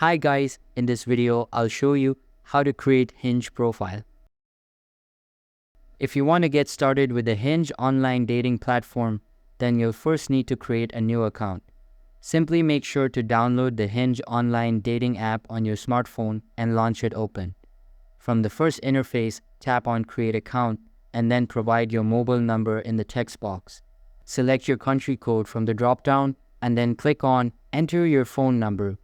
Hi guys, in this video, I'll show you how to create Hinge profile. If you want to get started with the Hinge online dating platform, then you'll first need to create a new account. Simply make sure to download the Hinge online dating app on your smartphone and launch it open. From the first interface, tap on Create Account and then provide your mobile number in the text box. Select your country code from the drop-down and then click on Enter your phone number.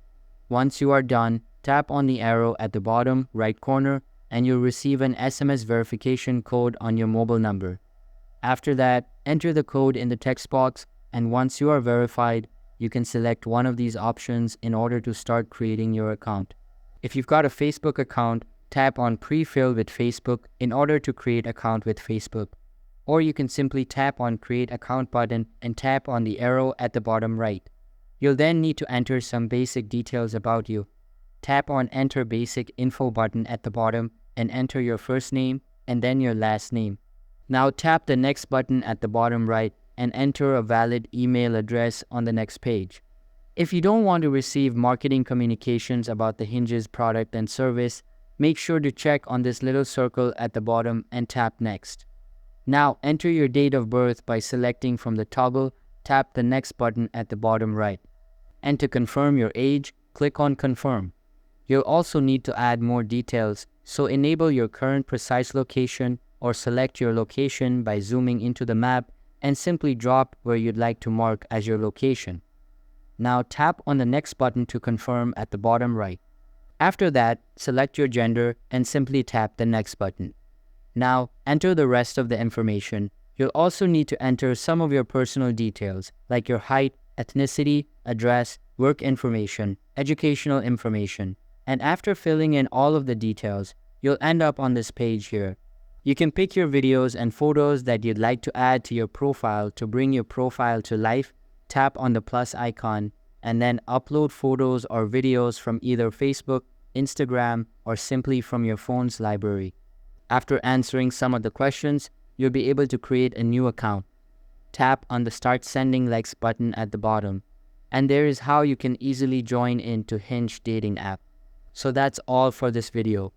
Once you are done, tap on the arrow at the bottom right corner and you'll receive an SMS verification code on your mobile number. After that, enter the code in the text box, and once you are verified, you can select one of these options in order to start creating your account. If you've got a Facebook account, tap on Pre-fill with Facebook in order to create account with Facebook. Or you can simply tap on Create Account button and tap on the arrow at the bottom right. You'll then need to enter some basic details about you. Tap on Enter Basic Info button at the bottom and enter your first name and then your last name. Now tap the Next button at the bottom right and enter a valid email address on the next page. If you don't want to receive marketing communications about the Hinge's product and service, make sure to check on this little circle at the bottom and tap Next. Now enter your date of birth by selecting from the toggle, tap the Next button at the bottom right. And to confirm your age, click on Confirm. You'll also need to add more details, so enable your current precise location or select your location by zooming into the map and simply drop where you'd like to mark as your location. Now tap on the Next button to confirm at the bottom right. After that, select your gender and simply tap the Next button. Now enter the rest of the information. You'll also need to enter some of your personal details like your height, ethnicity, address, work information, educational information. And after filling in all of the details, you'll end up on this page here. You can pick your videos and photos that you'd like to add to your profile to bring your profile to life. Tap on the plus icon and then upload photos or videos from either Facebook, Instagram, or simply from your phone's library. After answering some of the questions, you'll be able to create a new account. Tap on the Start Sending Likes button at the bottom. And there is how you can easily join into Hinge dating app. So that's all for this video.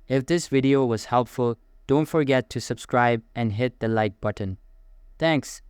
If this video was helpful, don't forget to subscribe and hit the like button. Thanks.